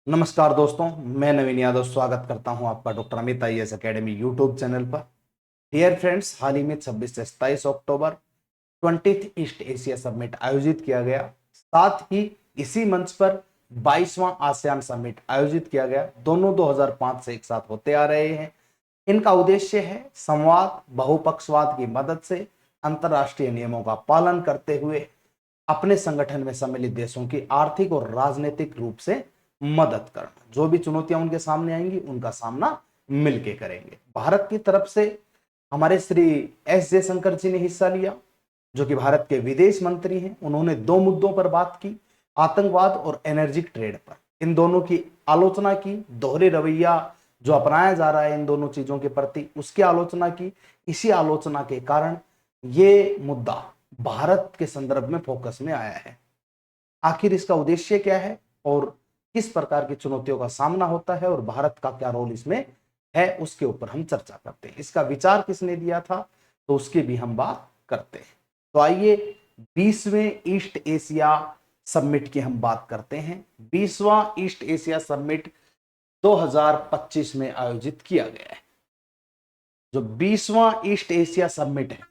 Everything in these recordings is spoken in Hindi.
नमस्कार दोस्तों, मैं नवीन यादव स्वागत करता हूं आपका doctor Amit IAS academy YouTube channel पर। डियर फ्रेंड्स, हाल ही में 26 से 27 अक्टूबर 20th ईस्ट एशिया समिट आयोजित किया गया। साथ ही इसी मंच पर 22वां आसियान समिट आयोजित किया गया। दोनों 2005 से एक साथ होते आ रहे हैं। इनका उद्देश्य है संवाद, बहुपक्षवाद की मदद से अंतरराष्ट्रीय नियमों का पालन करते हुए अपने संगठन में सम्मिलित देशों की आर्थिक और राजनीतिक रूप से मदद करना। जो भी चुनौतियां उनके सामने आएंगी उनका सामना मिलके करेंगे। भारत की तरफ से हमारे श्री एस जयशंकर जी ने हिस्सा लिया, जो कि भारत के विदेश मंत्री हैं। उन्होंने दो मुद्दों पर बात की, आतंकवाद और एनर्जी ट्रेड पर। इन दोनों की आलोचना की। दोहरे रवैया जो अपनाया जा रहा है इन दोनों चीजों के प्रति, उसकी आलोचना की। इसी आलोचना के कारण ये मुद्दा भारत के संदर्भ में फोकस में आया है। आखिर इसका उद्देश्य क्या है और किस प्रकार की चुनौतियों का सामना होता है और भारत का क्या रोल इसमें है, उसके ऊपर हम चर्चा करते हैं। इसका विचार किसने दिया था, तो उसकी भी हम बात करते हैं। तो आइए 20वें ईस्ट एशिया समिट की हम बात करते हैं। 20वां ईस्ट एशिया समिट 2025 में आयोजित किया गया है। जो 20वां ईस्ट एशिया समिट है,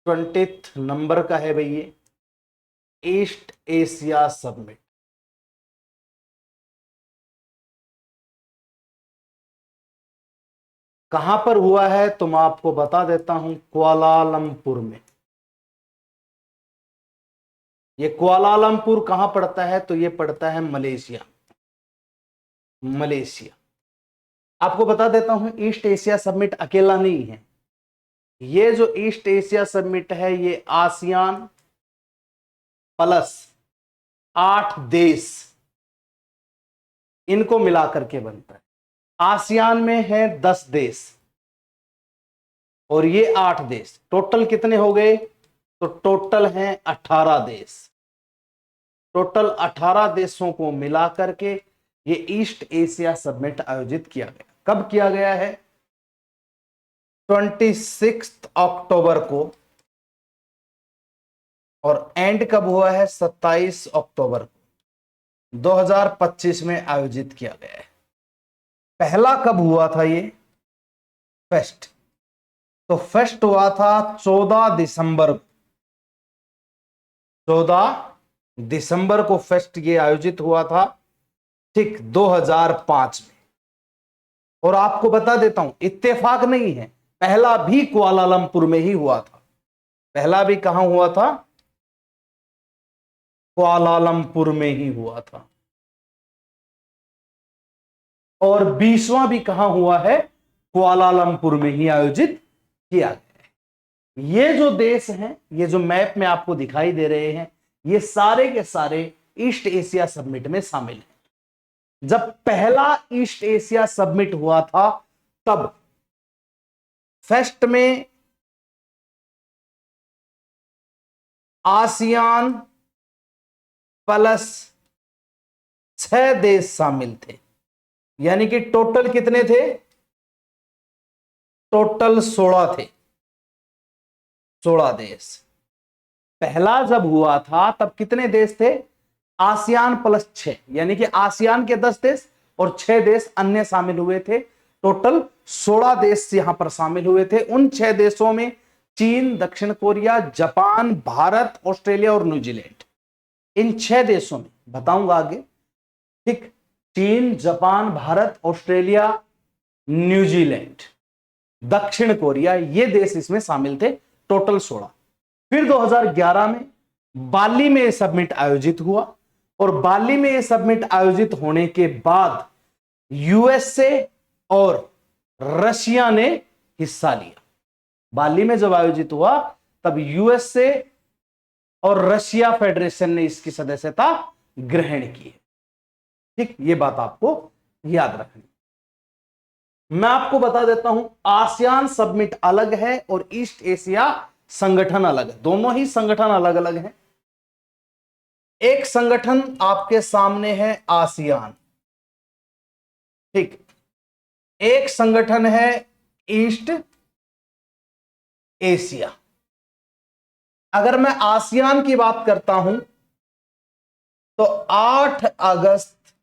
20th नंबर का है भाई ये ईस्ट एशिया समिट। कहां पर हुआ है तो मैं आपको बता देता हूं, कुआलालंपुर में। ये कुआलालंपुर कहां पड़ता है, तो ये पड़ता है मलेशिया। मलेशिया। आपको बता देता हूं, ईस्ट एशिया समिट अकेला नहीं है। ये जो ईस्ट एशिया समिट है ये आसियान प्लस 8 देश, इनको मिलाकर के बनता है। आसियान में है 10 देश और ये 8 देश, टोटल कितने हो गए, तो टोटल हैं 18 देश। टोटल 18 देशों को मिलाकर के ये ईस्ट एशिया समिट आयोजित किया गया। कब किया गया है, 26 अक्टूबर को, और एंड कब हुआ है, 27 अक्टूबर को 2025 में आयोजित किया गया है। पहला कब हुआ था ये फेस्ट, तो फेस्ट हुआ था 14 दिसंबर को। 14 दिसंबर को फेस्ट ये आयोजित हुआ था, ठीक 2005 में। और आपको बता देता हूं, इत्तेफाक नहीं है, पहला भी कुआलालंपुर में ही हुआ था। पहला भी कहां हुआ था, कुआलालंपुर में ही हुआ था। और 20वां भी कहां हुआ है, कुआलालंपुर में ही आयोजित किया गया है। ये जो देश हैं, ये जो मैप में आपको दिखाई दे रहे हैं, ये सारे के सारे ईस्ट एशिया समिट में शामिल हैं। जब पहला ईस्ट एशिया समिट हुआ था, तब फेस्ट में आसियान प्लस 6 देश शामिल थे। यानी कि टोटल कितने थे, टोटल 16 थे। 16 देश। पहला जब हुआ था तब कितने देश थे, आसियान प्लस 6, यानी कि आसियान के 10 देश और 6 देश अन्य शामिल हुए थे। टोटल 16 देश यहां पर शामिल हुए थे। उन 6 देशों में चीन, दक्षिण कोरिया, जापान, भारत, ऑस्ट्रेलिया और न्यूजीलैंड। इन 6 देशों में बताऊंगा आगे, ठीक। चीन, जापान, भारत, ऑस्ट्रेलिया, न्यूजीलैंड, दक्षिण कोरिया, ये देश इसमें शामिल थे। टोटल 16। फिर 2011 में बाली में समिट आयोजित हुआ, और बाली में समिट आयोजित होने के बाद यूएसए और रशिया ने हिस्सा लिया। बाली में जब आयोजित हुआ तब यूएसए और रशिया फेडरेशन ने इसकी सदस्यता ग्रहण की है। ठीक, ये बात आपको याद रखनी। मैं आपको बता देता हूं, आसियान समिट अलग है और ईस्ट एशिया संगठन अलग है। दोनों ही संगठन अलग अलग हैं। एक संगठन आपके सामने है आसियान, ठीक। एक संगठन है ईस्ट एशिया। अगर मैं आसियान की बात करता हूं तो 8 अगस्त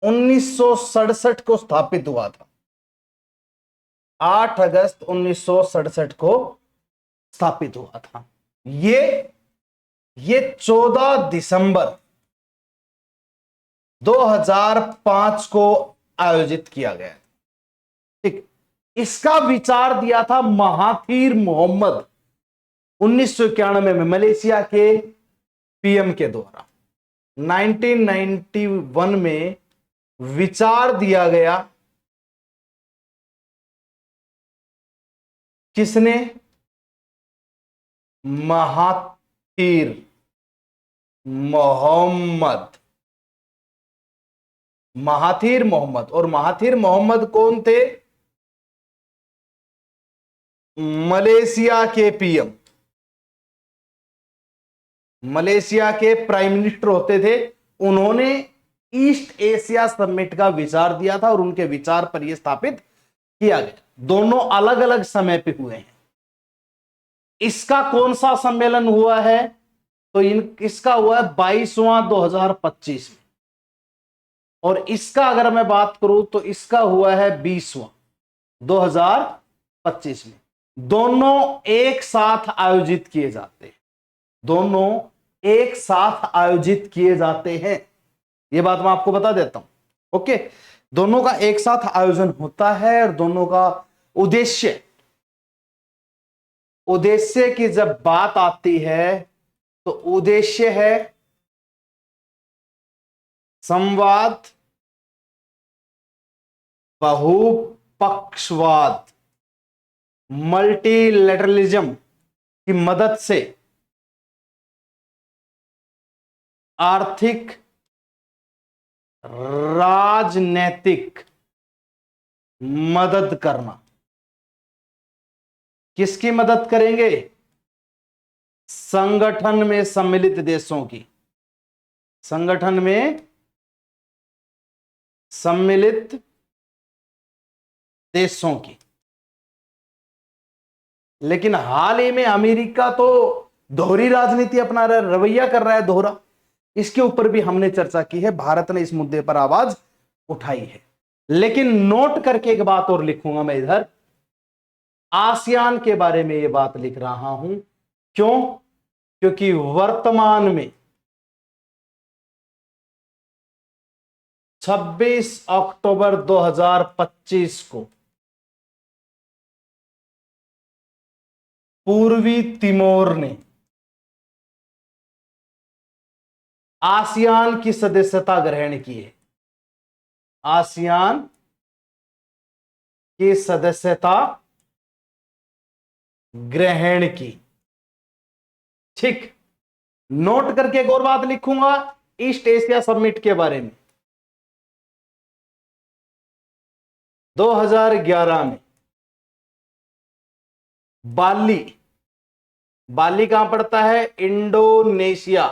1967 को स्थापित हुआ था। 8 अगस्त 1967 को स्थापित हुआ था। ये 14 दिसंबर 2005 को आयोजित किया गया। ठीक, इसका विचार दिया था महाथीर मोहम्मद 1991 में मलेशिया के पीएम के द्वारा। 1991 में विचार दिया गया, किसने? Mahathir Mohamad. Mahathir Mohamad. और महाथीर मोहम्मद कौन थे? मलेशिया के पीएम, मलेशिया के प्राइम मिनिस्टर होते थे। उन्होंने ईस्ट एशिया समिट का विचार दिया था और उनके विचार पर यह स्थापित किया गया। दोनों अलग अलग समय पे हुए हैं। इसका कौन सा सम्मेलन हुआ है? तो इसका हुआ है 22वां 2025 में, और इसका अगर मैं बात करूं तो इसका हुआ है 20वां 2025 में। दोनों एक साथ आयोजित किए जाते हैं। दोनों एक साथ आयोजित किए जाते हैं, यह बात मैं आपको बता देता हूं। ओके, दोनों का एक साथ आयोजन होता है और दोनों का उद्देश्य की जब बात आती है तो उद्देश्य है संवाद, बहुपक्षवाद, मल्टीलेटरलिज्म की मदद से आर्थिक, राजनैतिक मदद करना। किसकी मदद करेंगे? संगठन में सम्मिलित देशों की। संगठन में सम्मिलित देशों की। लेकिन हाल ही में अमेरिका तो दोहरी राजनीति अपना रहा है, रवैया कर रहा है दोहरा। इसके ऊपर भी हमने चर्चा की है, भारत ने इस मुद्दे पर आवाज उठाई है। लेकिन नोट करके एक बात और लिखूंगा मैं इधर, आसियान के बारे में यह बात लिख रहा हूं। क्यों? क्योंकि वर्तमान में 26 अक्टूबर 2025 को पूर्वी तिमोर ने आसियान की सदस्यता ग्रहण की है। आसियान की सदस्यता ग्रहण की। ठीक, नोट करके एक और बात लिखूंगा ईस्ट एशिया समिट के बारे में। 2011 में बाली कहां पड़ता है? इंडोनेशिया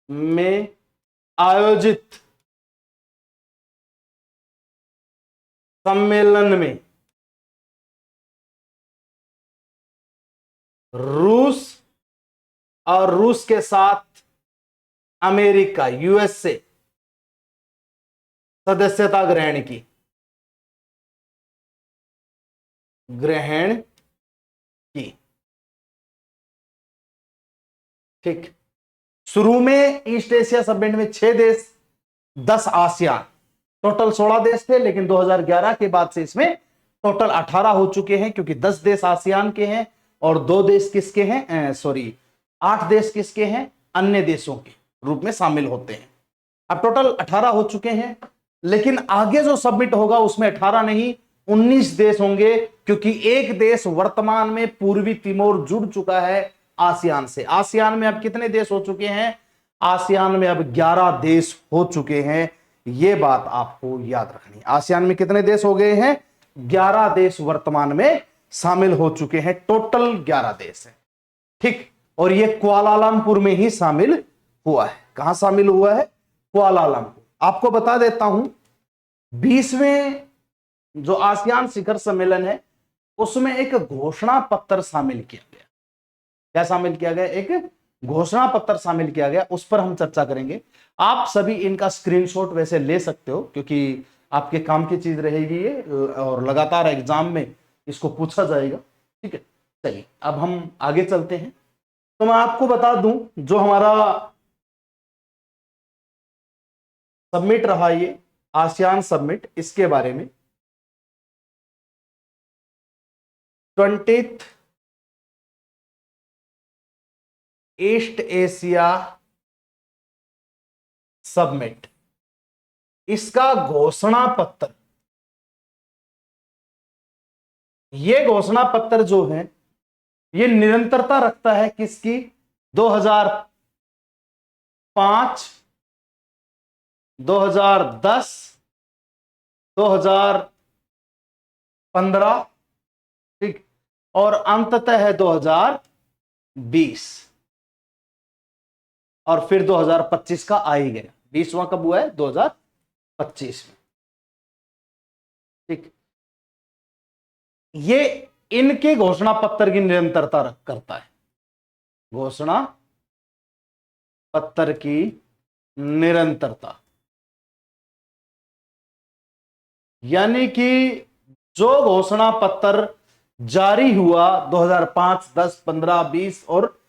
में आयोजित सम्मेलन में रूस और रूस के साथ अमेरिका, यूएसए सदस्यता ग्रहण की। ठीक, शुरू में ईस्ट एशिया समिट में 6 देश, 10 आसियान, टोटल 16 देश थे। लेकिन 2011 के बाद से इसमें टोटल 18 हो चुके हैं, क्योंकि 10 देश आसियान के हैं और 2 देश किसके हैं? 8 देश किसके हैं? अन्य देशों के रूप में शामिल होते हैं। अब टोटल 18 हो चुके हैं। लेकिन आगे जो सबमिट होगा उसमें 18 नहीं 19 देश होंगे, क्योंकि एक देश वर्तमान में पूर्वी तिमोर जुड़ चुका है आसियान से। आसियान में अब कितने देश हो चुके हैं? आसियान में अब 11 देश हो चुके हैं। यह बात आपको याद रखनी है। आसियान में कितने देश हो गए हैं? 11 देश वर्तमान में शामिल हो चुके हैं। टोटल 11 देश है। ठीक, और यह कुआलालंपुर में ही शामिल हुआ है। कहां शामिल हुआ है? कुआलालंपुर। आपको बता देता हूं, 20वें जो आसियान शिखर सम्मेलन है उसमें एक घोषणा पत्र शामिल किया गया। क्या शामिल किया गया? एक घोषणा पत्र शामिल किया गया, उस पर हम चर्चा करेंगे। आप सभी इनका स्क्रीनशॉट वैसे ले सकते हो क्योंकि आपके काम की चीज रहेगी ये, और लगातार एग्जाम में इसको पूछा जाएगा। ठीक है, चलिए अब हम आगे चलते हैं। तो मैं आपको बता दूं, जो हमारा सबमिट रहा ये आसियान सबमिट, इसके बारे में 20th ईस्ट एशिया सबमिट, इसका घोषणा पत्र, ये घोषणा पत्र जो है ये निरंतरता रखता है किसकी, 2005, 2010, 2015, ठीक, और अंततः है 2020, और फिर 2025 का आ ही गया। 20वां कब हुआ है, 2025 में। ठीक, ये इनके घोषणा पत्र की निरंतरता करता है, घोषणा पत्र की निरंतरता, यानी कि जो घोषणा पत्र जारी हुआ 2005, 10, 15, 20 और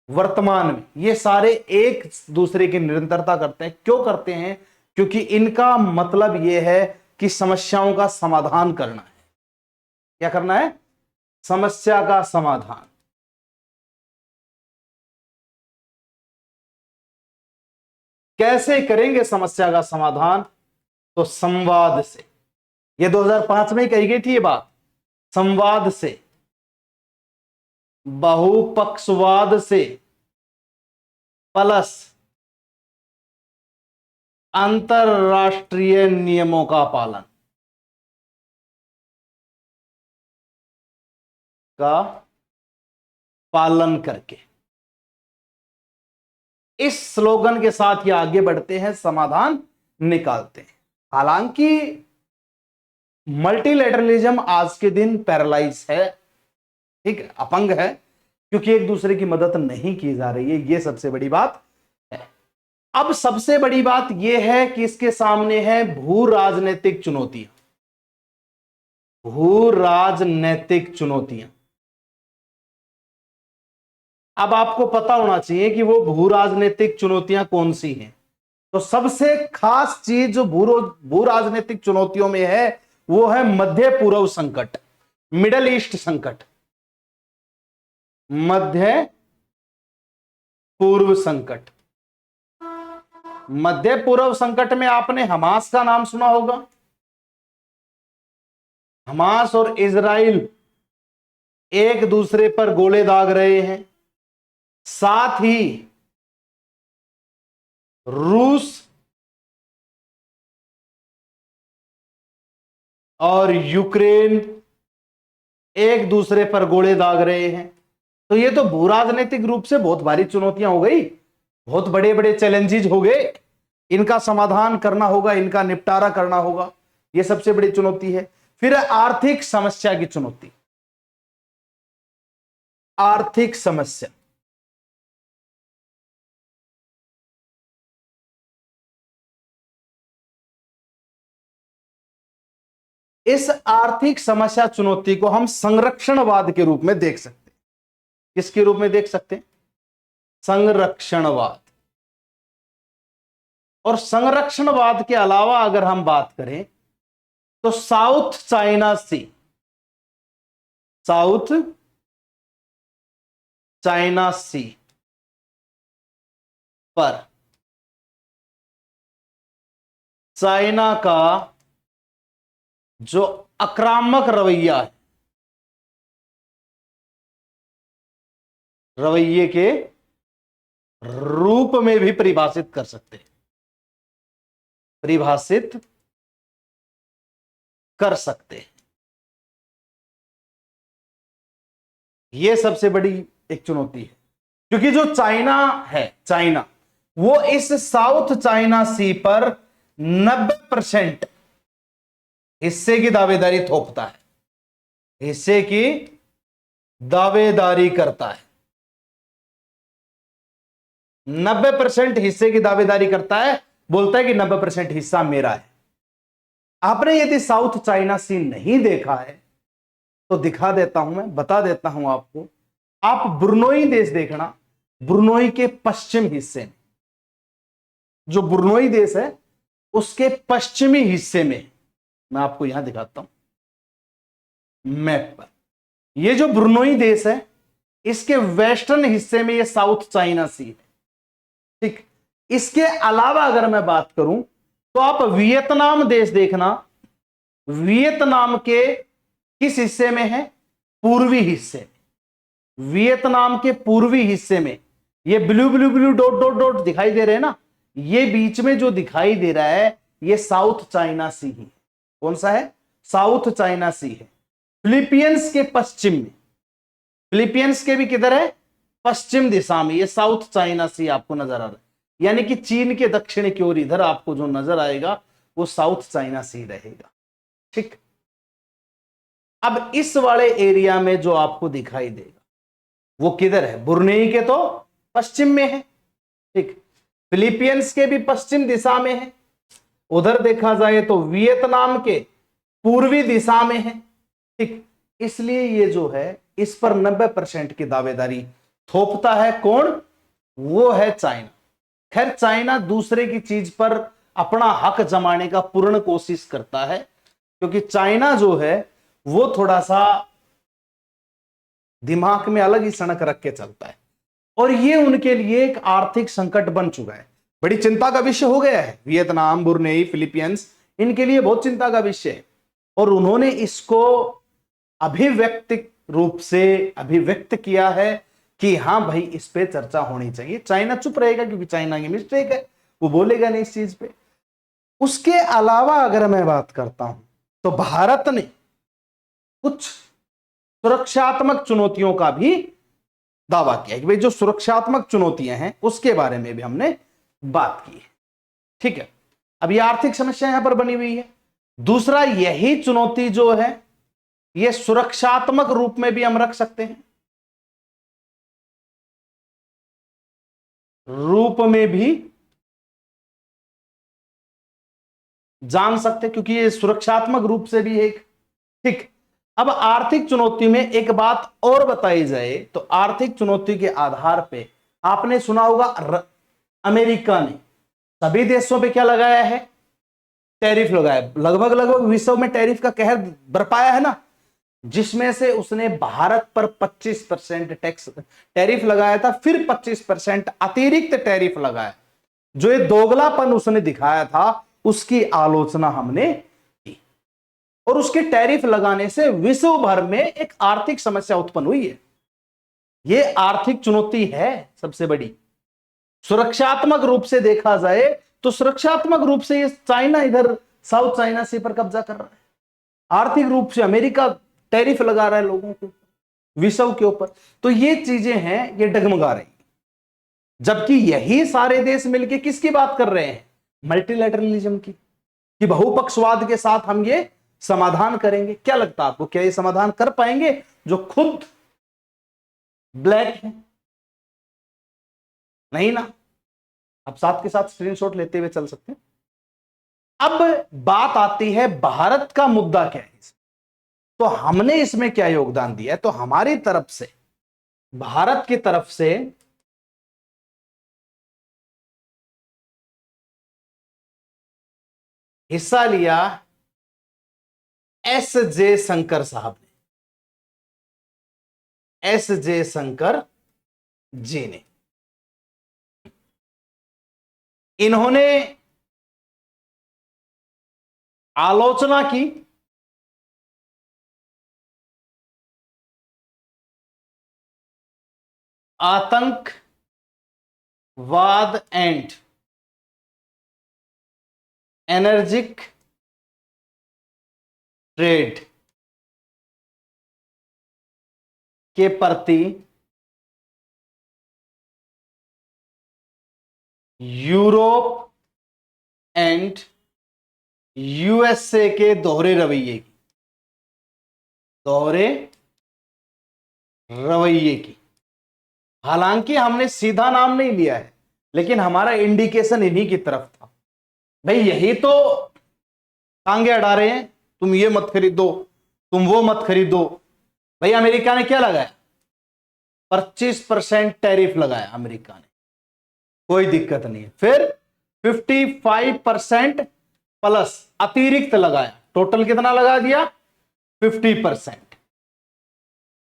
वर्तमान में, ये सारे एक दूसरे की निरंतरता करते हैं। क्यों करते हैं, क्योंकि इनका मतलब यह है कि समस्याओं का समाधान करना है। क्या करना है, समस्या का समाधान। कैसे करेंगे समस्या का समाधान, तो संवाद से। ये 2005 में ही कही गई थी ये बात, संवाद से, बहुपक्षवाद से, प्लस अंतरराष्ट्रीय नियमों का पालन करके। इस स्लोगन के साथ ये आगे बढ़ते हैं, समाधान निकालते हैं। हालांकि मल्टीलेटरलिज्म आज के दिन पैरालाइज है, ठीक है, अपंग है, क्योंकि एक दूसरे की मदद नहीं की जा रही है। ये सबसे बड़ी बात है। अब सबसे बड़ी बात यह है कि इसके सामने है भू राजनीतिक चुनौतियां, भू राजनीतिक चुनौतियां। अब आपको पता होना चाहिए कि वो भू राजनीतिक चुनौतियां कौन सी हैं। तो सबसे खास चीज जो भू राजनीतिक चुनौतियों में है वो है मध्य पूर्व संकट, मिडल ईस्ट संकट, मध्य पूर्व संकट। मध्य पूर्व संकट में आपने हमास का नाम सुना होगा। हमास और इजराइल एक दूसरे पर गोले दाग रहे हैं, साथ ही रूस और यूक्रेन एक दूसरे पर गोले दाग रहे हैं। तो ये तो भू राजनीतिक रूप से बहुत भारी चुनौतियां हो गई, बहुत बड़े बड़े चैलेंजेस हो गए। इनका समाधान करना होगा, इनका निपटारा करना होगा, ये सबसे बड़ी चुनौती है। फिर आर्थिक समस्या की चुनौती, आर्थिक समस्या। इस आर्थिक समस्या चुनौती को हम संरक्षणवाद के रूप में देख सकते हैं। किसके रूप में देख सकते हैं, संरक्षणवाद। और संरक्षणवाद के अलावा अगर हम बात करें तो साउथ चाइना सी, साउथ चाइना सी पर चाइना का जो आक्रामक रवैया है, रवैये के रूप में भी परिभाषित कर सकते हैं, परिभाषित कर सकते हैं। यह सबसे बड़ी एक चुनौती है, क्योंकि जो चाइना है, चाइना वो इस साउथ चाइना सी पर 90% हिस्से की दावेदारी थोपता है, हिस्से की दावेदारी करता है। 90% हिस्से की दावेदारी करता है, बोलता है कि 90% हिस्सा मेरा है। आपने यदि साउथ चाइना सी नहीं देखा है तो दिखा देता हूं, मैं बता देता हूं आपको। आप ब्रुनोई देश देखना, ब्रुनोई के पश्चिम हिस्से में, जो ब्रुनोई देश है उसके पश्चिमी हिस्से में, मैं आपको यहां दिखाता हूं मैप पर। यह जो ब्रुनोई देश है इसके वेस्टर्न हिस्से में यह साउथ चाइना सी है, ठीक। इसके अलावा अगर मैं बात करूं तो आप वियतनाम देश देखना, वियतनाम के किस हिस्से में है? पूर्वी हिस्से में। वियतनाम के पूर्वी हिस्से में ये blue blue blue dot dot dot दिखाई दे रहे हैं ना, ये बीच में जो दिखाई दे रहा है ये साउथ चाइना सी है। कौन सा है? साउथ चाइना सी है। फिलीपींस के पश्चिम में, फिलीपींस के भी किधर है? पश्चिम दिशा में ये साउथ चाइना सी आपको नजर आ रहा है, यानी कि चीन के दक्षिण की ओर इधर आपको जो नजर आएगा वो साउथ चाइना सी रहेगा, ठीक। अब इस वाले एरिया में जो आपको दिखाई देगा वो किधर है? ब्रुनेई के तो पश्चिम में है, ठीक। फिलीपींस के भी पश्चिम दिशा में है, उधर देखा जाए तो वियतनाम के पूर्वी दिशा में है, ठीक। इसलिए ये जो है इस पर 90% की दावेदारी थोपता है कौन? वो है चाइना। खैर चाइना दूसरे की चीज पर अपना हक जमाने का पूर्ण कोशिश करता है, क्योंकि चाइना जो है वो थोड़ा सा दिमाग में अलग ही सनक रख के चलता है, और ये उनके लिए एक आर्थिक संकट बन चुका है। बड़ी चिंता का विषय हो गया है। वियतनाम, ब्रुनेई, फिलीपींस इनके लिए बहुत चिंता का विषय है, और उन्होंने इसको अभिव्यक्ति रूप से अभिव्यक्त किया है कि हाँ भाई इस पे चर्चा होनी चाहिए। चाइना चुप रहेगा क्योंकि चाइना की मिस्टेक है, वो बोलेगा नहीं इस चीज पे। उसके अलावा अगर मैं बात करता हूं तो भारत ने कुछ सुरक्षात्मक चुनौतियों का भी दावा किया कि भाई जो सुरक्षात्मक चुनौतियां हैं उसके बारे में भी हमने बात की है, ठीक है। अब ये आर्थिक समस्या यहां पर बनी हुई है। दूसरा, यही चुनौती जो है ये सुरक्षात्मक रूप में भी हम रख सकते हैं, रूप में भी जान सकते हैं, क्योंकि ये सुरक्षात्मक रूप से भी एक, ठीक। अब आर्थिक चुनौती में एक बात और बताई जाए तो आर्थिक चुनौती के आधार पे आपने सुना होगा अमेरिका ने सभी देशों पे क्या लगाया है? टैरिफ लगाया। लगभग लगभग विश्व में टैरिफ का कहर बरपाया है ना, जिसमें से उसने भारत पर 25% टैक्स टैरिफ लगाया था, फिर 25% अतिरिक्त टैरिफ लगाया। जो ये दोगलापन उसने दिखाया था उसकी आलोचना हमने की, और उसके टैरिफ लगाने से विश्व भर में एक आर्थिक समस्या उत्पन्न हुई है। ये आर्थिक चुनौती है सबसे बड़ी। सुरक्षात्मक रूप से देखा जाए तो सुरक्षात्मक रूप से ये चाइना इधर साउथ चाइना सी पर कब्जा कर रहा है, आर्थिक रूप से अमेरिका टैरिफ लगा रहा है लोगों के ऊपर, विश्व के ऊपर। तो ये चीजें हैं ये डगमगा रही, जबकि यही सारे देश मिलकर किसकी बात कर रहे हैं? मल्टीलैटरलिज्म की, कि बहुपक्षवाद के साथ हम ये समाधान करेंगे। क्या लगता है आपको, क्या ये समाधान कर पाएंगे जो खुद ब्लैक है? नहीं ना। अब साथ के साथ स्क्रीनशॉट लेते हुए चल सकते हैं। अब बात आती है भारत का मुद्दा क्या है, तो हमने इसमें क्या योगदान दिया है? तो हमारी तरफ से, भारत की तरफ से हिस्सा लिया एस जे शंकर साहब ने, एस जे शंकर जी ने। इन्होंने आलोचना की आतंकवाद एंड एनर्जिक ट्रेड के प्रति यूरोप एंड यूएसए के दोहरे रवैये की, दोहरे रवैये की। हालांकि हमने सीधा नाम नहीं लिया है, लेकिन हमारा इंडिकेशन इन्हीं की तरफ था। भाई यही तो टांगे अड़ा रहे हैं, तुम ये मत खरीदो, तुम वो मत खरीदो। भाई अमेरिका ने क्या लगाया? 25% टैरिफ लगाया अमेरिका ने, कोई दिक्कत नहीं है। फिर 55% प्लस अतिरिक्त लगाया, टोटल कितना लगा दिया? 50%।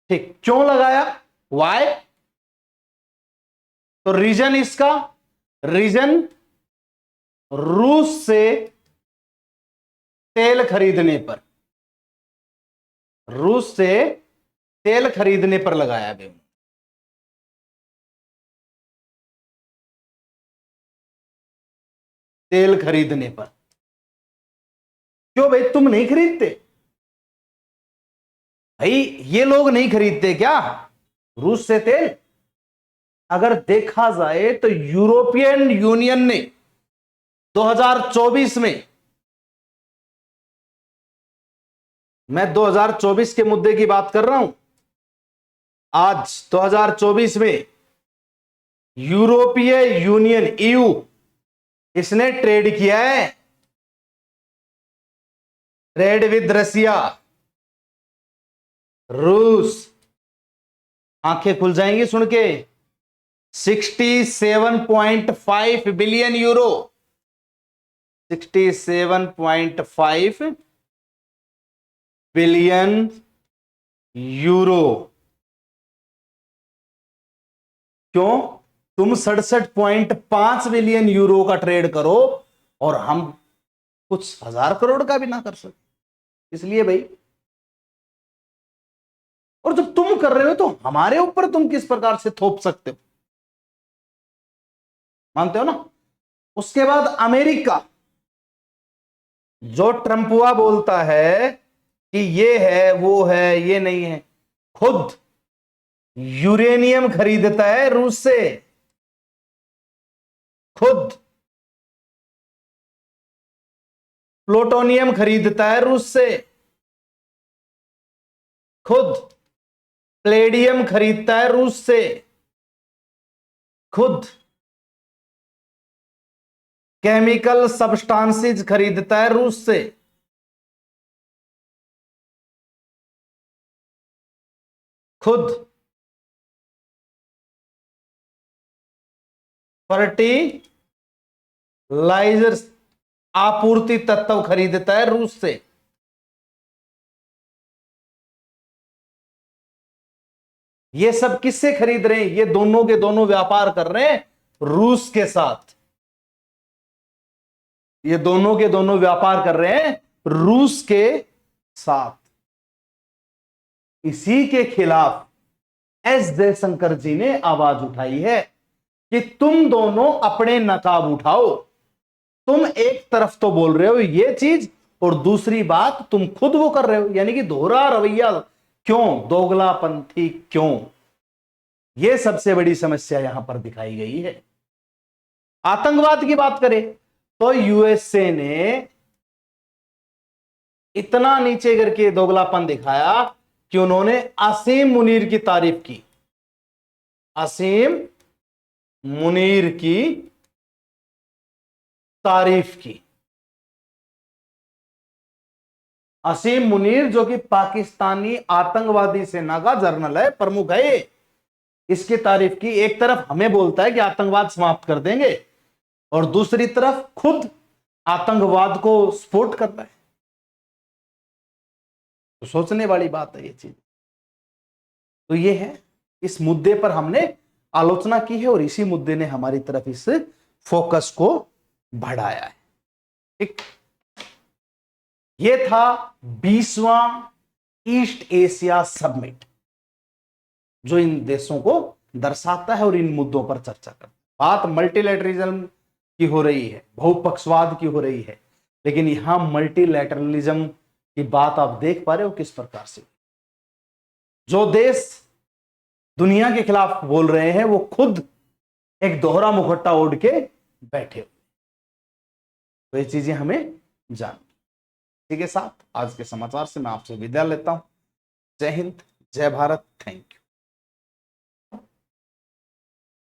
ठीक, क्यों लगाया? वाई? तो रीजन इसका, रीजन रूस से तेल खरीदने पर, रूस से तेल खरीदने पर लगाया गया। तेल खरीदने पर। क्यों भाई, तुम नहीं खरीदते? भाई ये लोग नहीं खरीदते क्या रूस से तेल? अगर देखा जाए तो यूरोपियन यूनियन ने 2024 में, मैं 2024 के मुद्दे की बात कर रहा हूं, आज 2024 में यूरोपीय यूनियन ईयू इसने ट्रेड किया है, ट्रेड विद रसिया, रूस। आंखें खुल जाएंगी सुन के। 67.5 बिलियन यूरो, 67.5 बिलियन यूरो। क्यों? तुम 67.5 बिलियन यूरो का ट्रेड करो और हम कुछ 1000 करोड़ का भी ना कर सके, इसलिए भाई। और जब तुम कर रहे हो तो हमारे ऊपर तुम किस प्रकार से थोप सकते हो? मानते हो ना? उसके बाद अमेरिका, जो ट्रंपुआ बोलता है कि ये है वो है ये नहीं है, खुद यूरेनियम खरीदता है रूस से, खुद प्लूटोनियम खरीदता है रूस से, खुद प्लेडियम खरीदता है रूस से, खुद केमिकल सब्सटेंसेस खरीदता है रूस से, खुद फर्टिलाइजर आपूर्ति तत्व खरीदता है रूस से। ये सब किससे खरीद रहे हैं? ये दोनों के दोनों व्यापार कर रहे हैं रूस के साथ। ये दोनों के दोनों व्यापार कर रहे हैं रूस के साथ। इसी के खिलाफ एस जयशंकर जी ने आवाज उठाई है कि तुम दोनों अपने नकाब उठाओ। तुम एक तरफ तो बोल रहे हो ये चीज और दूसरी बात तुम खुद वो कर रहे हो, यानी कि दोहरा रवैया क्यों, दोगलापंथी क्यों? ये सबसे बड़ी समस्या यहां पर दिखाई गई है। आतंकवाद की बात करें तो यूएसए ने इतना नीचे करके दोगलापन दिखाया कि उन्होंने असीम मुनीर की तारीफ की, असीम मुनीर की तारीफ की। असीम मुनीर जो कि पाकिस्तानी आतंकवादी सेना का जर्नल है, प्रमुख है, इसकी तारीफ की। एक तरफ हमें बोलता है कि आतंकवाद समाप्त कर देंगे और दूसरी तरफ खुद आतंकवाद को सपोर्ट कर रहा है। तो सोचने वाली बात है ये चीज। तो ये है, इस मुद्दे पर हमने आलोचना की है और इसी मुद्दे ने हमारी तरफ इस फोकस को बढ़ाया है। ठीक, ये था 20वां ईस्ट एशिया समिट, जो इन देशों को दर्शाता है और इन मुद्दों पर चर्चा करता है। बात मल्टीलैटरलिज्म की हो रही है, बहुपक्षवाद की हो रही है, लेकिन यहां मल्टीलैटरलिज्म की बात आप देख पा रहे हो किस प्रकार से। जो देश दुनिया के खिलाफ बोल रहे हैं वो खुद एक दोहरा मुखट्टा ओढ़ के बैठे हुए। तो ये चीजें हमें जान। इसी के साथ आज के समाचार से मैं आपसे विदा लेता हूं। जय हिंद, जय भारत, थैंक यू।